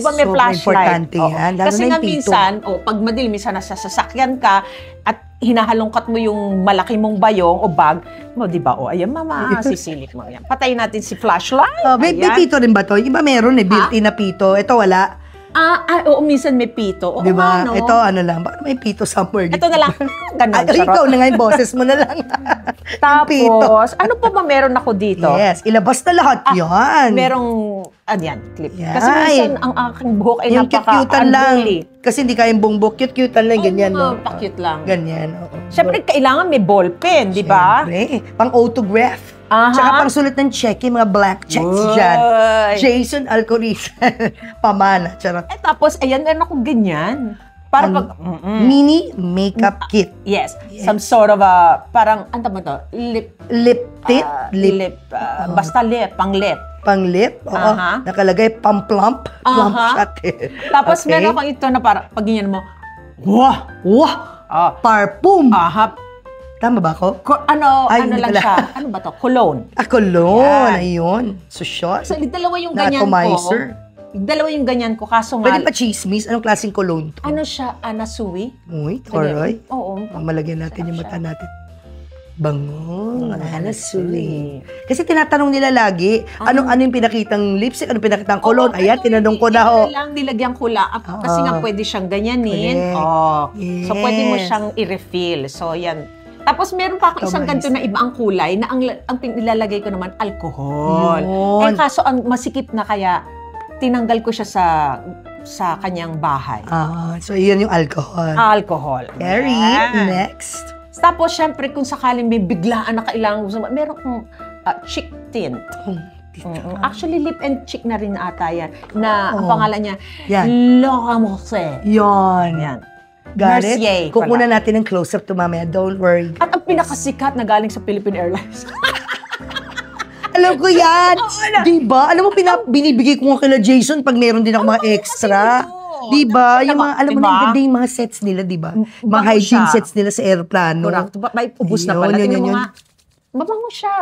ba may sobrang flashlight? importante Oo. yan. Lalo Kasi na nga yung pito. minsan, pag madilim, minsan nasa sasakyan ka at hinahalongkat mo yung malaki mong bayong o bag, mo, di ba? O, ayan, mama, sisilip mo yan. Patayin natin si flashlight. May Ayan. pito rin ba to? Iba meron built-in na pito. Ito wala. Oo, minsan may pito. Oo, Di ba? nga, no? Ito ano lang. Baka may pito somewhere. Ito na lang. Ganun, Ay, ikaw na nga yung boses mo na lang. Yung pito. Tapos, ano pa ba meron ako dito? Yes, ilabas na lahat yan. Merong, yan, clip. Yan. Kasi minsan, ang aking buhok ay Yung cute-cutean lang. Kasi hindi kayang bumbok. Cute-cutean lang, ganyan. no? Pa-cute lang. Ganyan. Oo. Siyempre, kailangan may ballpen, di ba? Siyempre. Pang-autograph. Aha. Tsaka pang sulat ng check, yung mga black checks Uy. dyan. Jason Alcoriza. Pamana. Charot. Tapos, ayan, meron ako ganyan. Para pag, Mini makeup kit. yes, some sort of a, parang, ano ba to? Lip, Lip tint. lip, basta lip, pang lip. Pang lip. Oo. Aha. Nakalagay pang-plump. Plump Aha. shot. Tapos, Okay. meron akong ito na parang, pag ganyan mo, wah! Wah! Parfum. Aha, Tama ba ako? Ay, ano hindi lang pala. siya, ano ba to? Cologne. Cologne. Yan. Ayun. Susyon. So, dalawa yung Na ganyan atomizer. ko. Dalawa yung ganyan ko, kaso nga, Pwede pa chismis. Anong klaseng cologne to? ano siya, Anasui? Uy, taray. Oo. Malagyan natin yung mata natin. Bango. Ah, Hanasuli. Kasi tinatanong nila lagi, ano yung pinakitang lipstick, anong pinakitang cologne. Ayan, tinanong ko na ho. Lang nilagyan ko lang. Kasi nga pwede siyang ganyanin. Correct. Oh. Yes. So pwede mo siyang i-refill. So yan. Tapos meron pa akong isang ganito na iba ang kulay na ang nilalagay ko naman alcohol. Yun. Eh kaso ang masikip na kaya tinanggal ko siya sa kanyang bahay. So yun yung alcohol. Alcohol. Carrie, Yan. next. Tapos, syempre, kung sakaling may biglaan na kailangan gusto, meron kong cheek tint. Actually, lip and cheek na rin ata yan. Na ang pangalan niya, Yan. Laura Mercier. Yon. Yan. Got Mercier it? Kukunan natin ng close-up to mamaya. Don't worry. At ang pinakasikat na galing sa Philippine Airlines. Alam ko yan. Diba? Alam mo, binibigay ko nga kila Jason pag meron din ako mga extra. Diba? Yung mga, alam mo na, Diba? ganda yung mga sets nila, diba? Mga Bago hygiene siya. sets nila sa aeroplano. Correct. May ubus na Yun, pala. yun, Tingnan mo yun. nga. Mabango siya.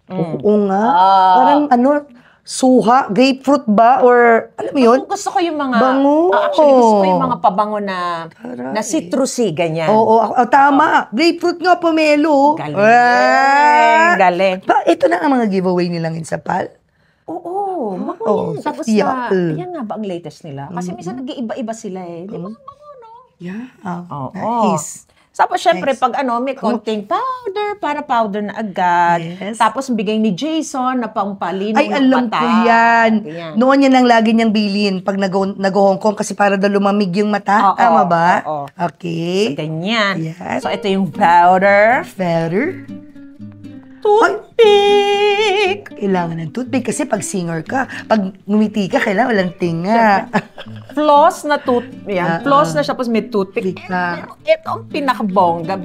Oo nga. Parang suha, grapefruit ba? Or, alam mo yun? Gusto ko yung mga... Bango. Actually, gusto ko yung mga pabango na citrusy, ganyan. Oo, tama. Grapefruit nga, pomelo. Galing. Galing. Ito na ang mga giveaway nila ngayon sa PAL. Oo, bango Oo, yan. Tapos yeah. yan nga ba ang latest nila? Kasi minsan nag-iiba-iba sila eh. Di ba? Bango, no? Yeah. Oo. Nice. Tapos, syempre, Nice. pag may konting powder, para powder na agad. Yes. Tapos, bigay ni Jason na pampalino Ay, ng alam mata. ko yan. Ganyan. Noon yan ang lagi niyang bilhin pag nag-Hong Kong kasi para daw lumamig yung mata. Oo, Tama ba? oo. Okay. Ganyan. Yes. So, ito yung powder. Better. Toothpick! Kailangan ng toothpick kasi pag singer ka, pag ngumiti ka, kailangan walang tinga. Floss na yan. Floss na siya, tapos may toothpick. Toothpick na. Ito ang pinakabongga.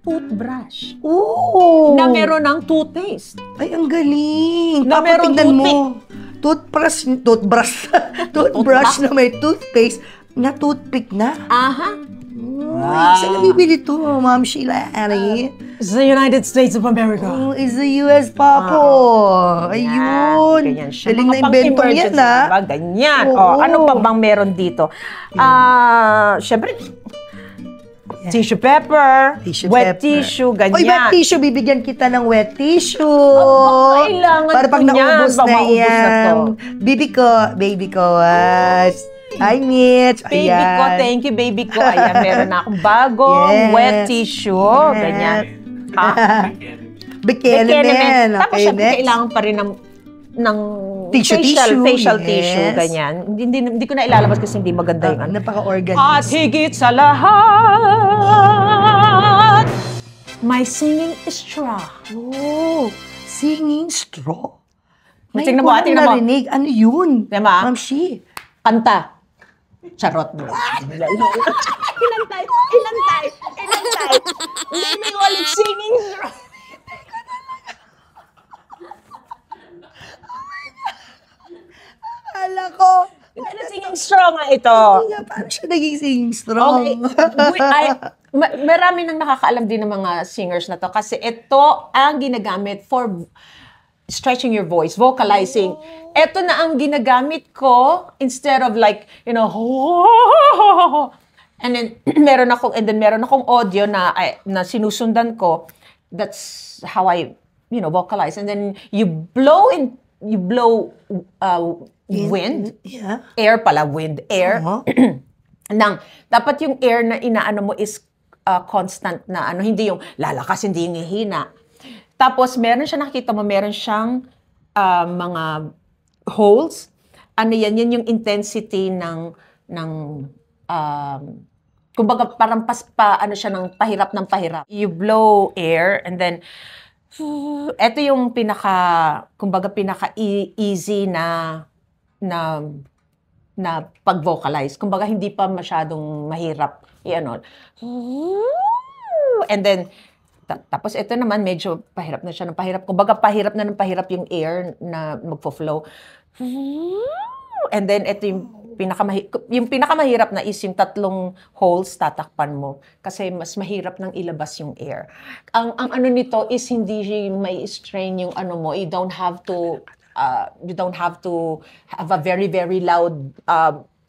Toothbrush. Oo! Na meron ng toothpaste. Ay, ang galing. Na meron Tingnan mo. Toothbrush na may toothpaste na toothpick na. Aha. Ay, saan nabibili to, Ma'am Sheila Annie? The United States of America. Oh, is the US pa po. Ayun. Ganyan siya. Galing Mga na inventong yan, pang-emergency, ha? diba? Ganyan. Oo. Ano pa bang meron dito? Siyempre, tissue paper, wet tissue, ganyan. Oy, wet tissue. Bibigyan kita ng wet tissue. Kailangan para pag ko yan. naubos Baka na maubos na yan. to. Baby ko. Hi, Mitch. Baby Ayan. ko, thank you, baby ko. Ayan, meron na akong bagong Yes. wet tissue. Yes. Ganyan. Bikini. Tapos, Okay, syempre, next. kailangan pa rin ng Tissue. facial Yes. tissue, ganyan. Hindi ko na ilalabas kasi hindi maganda yung ano. Napaka-organic. At higit sa lahat, my singing straw. Oh, singing straw. Tingnan mo, Ngayon ko tingnan lang mo. narinig. Ano yun? Diba? Ma'am Shi. Kanta. Charot. Ilan tayo? Hindi may ulit singing straw. Akala ko. Ano singing straw nga ito? Hindi nga, paano siya naging singing straw? Okay. Marami nang nakakaalam din ng mga singers na to kasi ito ang ginagamit for stretching your voice, vocalizing. Ito na ang ginagamit ko instead of like, and then meron akong audio na sinusundan ko. That's how I, vocalize. And then you blow wind. Yeah. Air pala, wind, air. Oo. Dapat yung air na inaano mo is constant na hindi yung lalakas, hindi yung hihina. Tapos meron siyang mga holes. Yan yung intensity ng kumbaga parang siya ng pahirap. You blow air and then ito yung pinaka-easy na pag-vocalize. Kumbaga, hindi pa masyadong mahirap. And then, tapos ito naman, medyo pahirap na siya ng pahirap. Kumbaga, pahirap yung air na magfo-flow. And then, ito yung pinakamahirap na is yung 3 holes tatakpan mo. Kasi mas mahirap nang ilabas yung air. Ang ano nito is hindi may strain yung ano mo. You don't have to have a very, very loud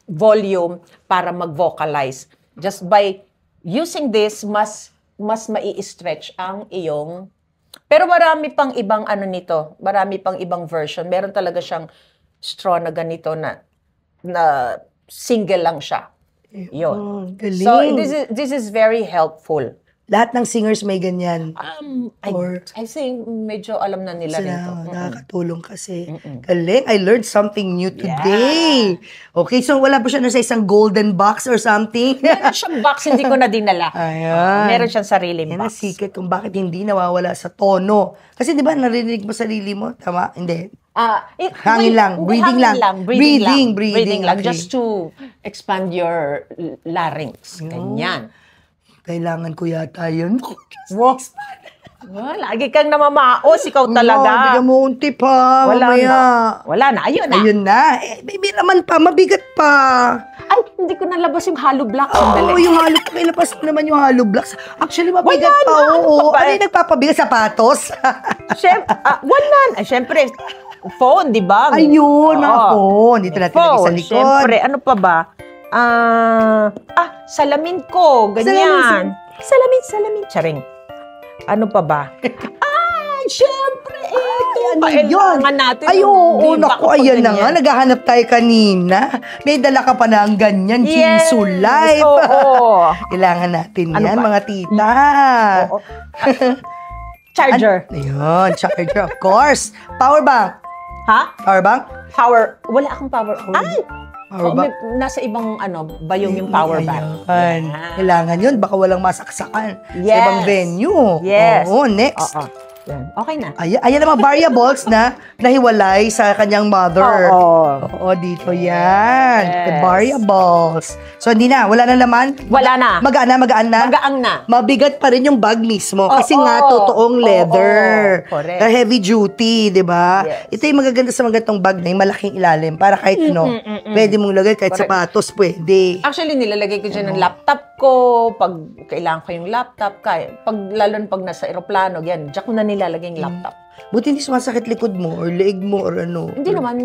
volume para mag-vocalize. Just by using this, mas mai-stretch ang iyong... Pero marami pang ibang nito. Marami pang ibang version. Meron talaga siyang straw na ganito na single lang siya. Yun. Oh, galing. So, this is very helpful. Lahat ng singers may ganyan. I think medyo alam na nila nito. Nakakatulong kasi. Galing. I learned something new today. Okay, so wala po siya na sa isang golden box or something? Meron siyang box, hindi ko na dinala. Ayan. Meron siyang sariling Yan ang box. secret kung bakit hindi nawawala sa tono. Kasi di ba narinig mo sarili mo? Tama? Hindi. Hangin lang. Breathing lang. Breathing lang. Okay. Just to expand your larynx. Ganyan. Kailangan ko yata yun. Wow. Lagi kang namamaos. Ikaw talaga. Bigyan mo unti pa. Wala na. Ayun na. Ayun na. May naman pa. Mabigat pa. Ay, hindi ko nalabas yung hollow blocks. Oo, yung hollow. Kailapas ko naman yung hollow blocks. Actually, mabigat Wala pa. na. Oo. Ano yung nagpapabigat? Sapatos? Siyempre, phone, di ba? Ayun, mga phone. Dito natin lagi sa likod. Siyempre, ano pa ba? Salamin ko, ganyan. Salamin. Charing. Ano pa ba? Siyempre, ito. ano yun? kailangan natin Ay, yung oo, diba naku, kapag ayan na nga. ganyan. Naghahanap tayo kanina. May dala ka pa na ang ganyan, Chinsu Life. Oo. Kailangan natin Ano yan, ba? mga tita. Oo. Charger. Ayun, charger, of course. Power bank. Ha? Power bank? Power. Wala akong power. Ay! Power Oh, bank. nasa ibang bayong yung power bank. Ayan. Kailangan yun. Baka walang masaksakan sa Yes. ibang venue. Yes. Oo, next. Oo. Yan. Okay na. Ayan ang mga variables na nahiwalay sa kanyang mother. Oo, dito yan. The Yes. variables. So, hindi na. Wala na naman. Wala na. Magaan na. Magaang na. Mabigat pa rin yung bag mismo. Kasi Oo. nga, totoong leather. Correct. Heavy duty, di ba? Yes. Ito yung magaganda sa mga ganitong bag na yung malaking ilalim. Para kahit pwede mong lagay, kahit Correct. sapatos, pwede. Actually, nilalagay ko dyan ng laptop ko. Pag kailangan ko yung laptop, lalo na pag nasa aeroplano, yan, diyan ko na nilalagay yung laptop. Buti hindi sumasakit likod mo or leeg mo or ano. Hindi naman.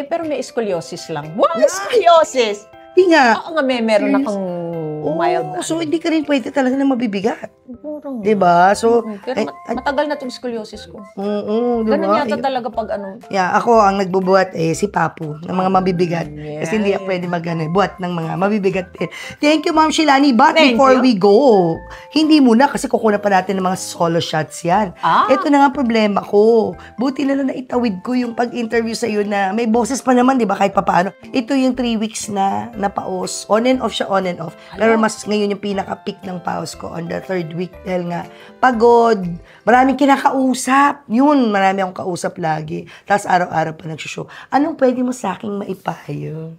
Pero may scoliosis lang. Wow, scoliosis! Hindi nga. Oo nga, meron akong mild na. So, hindi ka rin pwede talaga na mabibigat. Parang, Diba? So, Pero matagal na itong scoliosis ko. oo, diba? Ganun yata talaga pag ano. Yeah, ako ang nagbubuhat si Papu ng mga mabibigat. Yeah. Kasi hindi ako pwede buhat ng mga mabibigat. Thank you, Ma'am Shilani. But Thank before you. we go, hindi muna kasi kukunan pa natin ng mga solo shots yan. Ito na nga problema ko. Buti na lang naitawid ko yung pag-interview sa iyo na may boses pa naman, di ba, kahit papaano. Ito yung 3 weeks na napaos. On and off siya, on and off. Pero mas ngayon yung pinaka-peak ng paos ko on the 3rd week. Dahil nga, pagod. Maraming kinakausap. Yun, marami akong kausap lagi. Tapos araw-araw pa nagsushow. Anong pwede mo sa aking maipayo?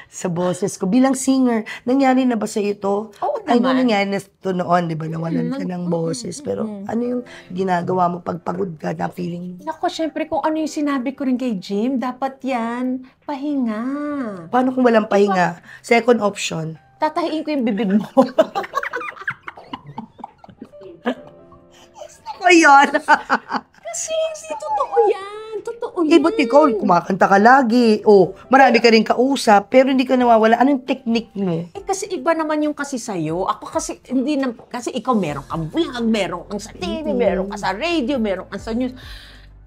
Sa boses ko. Bilang singer, nangyari na ba sa ito? Oo Ay, naman. nangyari na ito noon, di ba? Nawalan ka ng boses. Pero ano yung ginagawa mo pag pagod ka na feeling? Nako, syempre kung ano yung sinabi ko rin kay Jim, dapat yan, pahinga. Paano kung walang pahinga? Second option. Tatahiin ko yung bibig mo. Ako yun. Kasi totoo yan. Totoo yan. Ba't ikaw, kumakanta ka lagi. Marami ka rin kausap, pero hindi ka nawawala. Anong technique mo? Kasi iba naman yung kasi sa'yo. Ako kasi, hindi na, kasi ikaw meron kang vlog, meron kang sa TV, meron ka sa radio, meron ka sa news.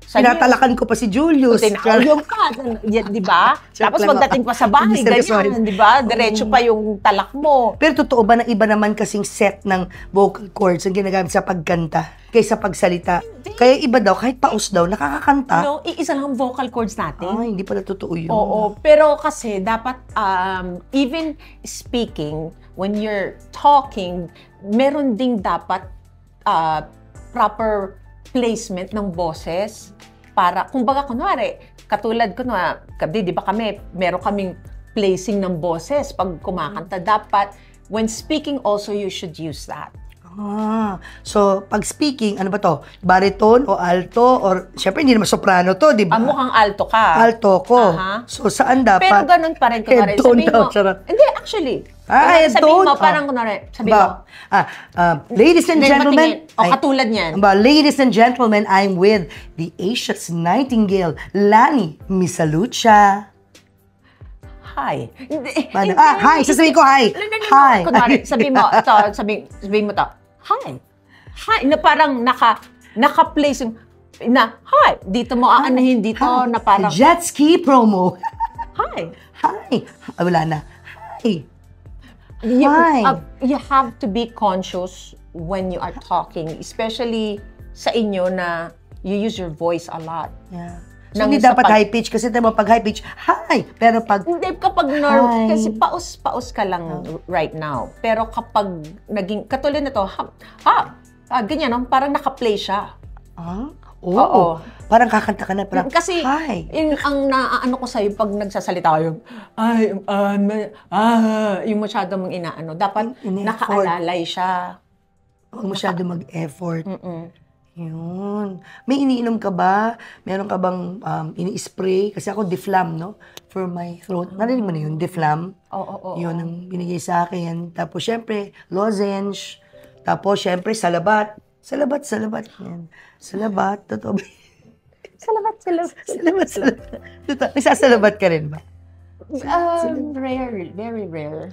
Tinatalakan ko pa si Julius. Tinakayog ka, di ba? Joke Tapos lang pagdating pa sa bahay, Hindi seryoso. ganyan, di ba? Diretso pa yung talak mo. Pero totoo ba na iba naman kasing set ng vocal cords ang ginagamit sa pagkanta kaysa pagsalita? Kaya iba daw, kahit paus daw, nakakakanta. No, iisa lang ang vocal cords natin. Ay, hindi pala totoo yun. Oo, pero kasi dapat even speaking, when you're talking, meron ding dapat proper placement ng boses para, kumbaga, kunwari, katulad ko na, di ba kami, meron kaming placing ng boses pag kumakanta. Dapat, when speaking also, you should use that. So, pag speaking, ano ba to? Baritone o alto? Or, syempre, hindi naman soprano to, di ba? Mukhang alto ka. Alto ko. Aha. So, saan dapat? Pero ganun pa rin, kunwari, Head tone sabihin daw, mo, charot. hindi, actually, head sabihin mo, tone? parang kunwari, sabihin mo, ladies and Hindi, gentlemen, patingin. Katulad niyan. Ladies and gentlemen, I'm with the Asia's Nightingale, Lani Misalucha. hi. Paano? Hi. Sasabihin ko hi. Hi. Kunwari, sabihin mo, sabihin mo to, hi. Hi. Na parang naka-place yung, hi. Dito mo aanahin dito na parang, Jet ski promo. hi. Hi. Wala na. Hi. You, you have to be conscious when you are talking, especially sa inyo na you use your voice a lot. Yeah. So, hindi dapat high pitch kasi tayo pag high pitch, hi! Pero pag... Hindi, kapag Hi. kasi paus ka lang right now. Pero kapag naging, katulad na to, ganyan, no? Parang naka-play siya. Oo. Parang kakanta ka na, parang, Kasi, hi! ang naaano ko sa'yo pag nagsasalita yung, yung masyado mong inaano. Dapat nakaalalay siya. Huwag masyado mag-effort. Yun. May iniinom ka ba? Meron ka bang ini-spray? Kasi ako, Deflam, no? For my throat. Narinig mo na yun, Deflam? Oo. Yun ang binigay sa akin. Tapos, syempre, lozenge. Tapos, syempre, salabat. Salabat. Yan. Salabat. Totoo ba? Salabat. Nagsasalabat ka rin ba? Rare. Very rare.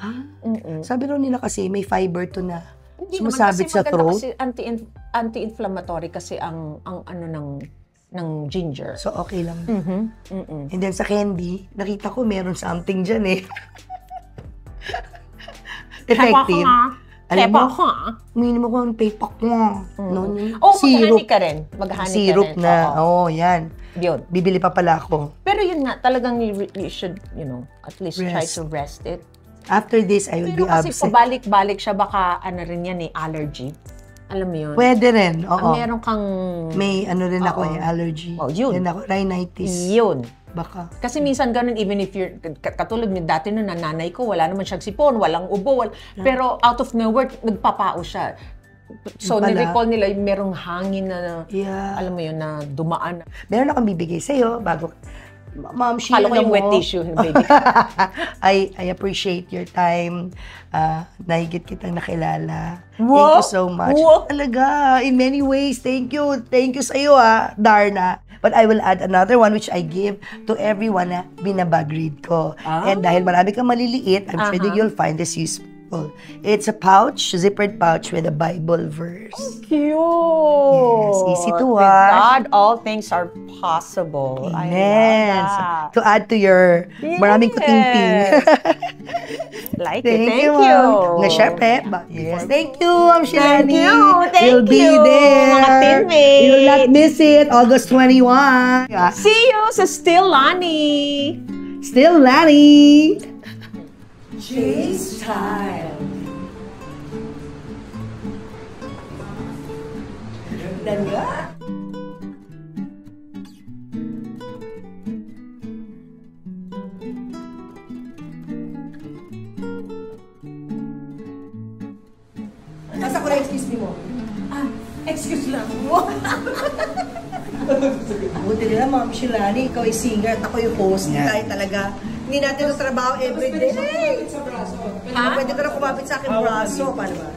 Sabi raw nila kasi, may fiber to na. Hindi naman Sumasabit kasi sa maganda throat. kasi anti-inflammatory kasi ang ano ng ginger. So, okay lang. And then sa candy, nakita ko meron something dyan eh. Effective. Alam mo, minimum ko ang pepak mo. No? Maghahani ka rin. Maghahani Syrup ka rin. na. Oo, yan. Yun. Bibili pa pala ako. Pero yun nga, talagang you should, at least try Rest. to rest it. After this, I will Pero be kasi absent. pabalik-balik siya, baka rin yan allergy. Alam mo yun? Pwede rin, oo. Meron kang... May rin ako allergy. Oh, yun. Yan ako, rhinitis. Yun. Baka. Kasi minsan ganun, even if you're, katulad ng dati nung nanay ko, wala naman siyang sipon, walang ubo, pero out of nowhere, nagpapao siya. So, ni-recall nila, merong hangin na, alam mo yun, na dumaan. Meron akong bibigay sa'yo bago, Ma'am Sheila, Kala ko yung wet tissue, baby. I appreciate your time. Nahigit kitang nakilala. Wow! Thank you so much. Wow! Talaga, in many ways, thank you. Thank you sa'yo, Darna. But I will add another one which I give to everyone na binabag read ko. And dahil marami kang maliliit, I'm sure that you'll find this useful. It's a pouch, zippered pouch with a Bible verse. Cute! Yes, easy to With wash. God, all things are possible. Amen. I love that. To add to your maraming kuting-ting. Like it. Thank Thank you. you. Nga, syempre. Yes, thank you, Ma'am Shilani. Thank We'll be you, there. mga teammates. You will not miss it. August 21. See you sa Still Lani. Still Lani. Chase time. Ganda nga. Nasa ko na excuse me mo. Excuse lang. Buti nila, Ma'am Shilani, ikaw ay singer at ako yung host. Hindi tayo talaga, hindi natin ang trabaho everyday. Pwede ka na kumapit sa akin braso. Paano ba?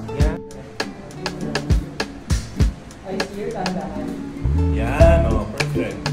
Yan, perfect.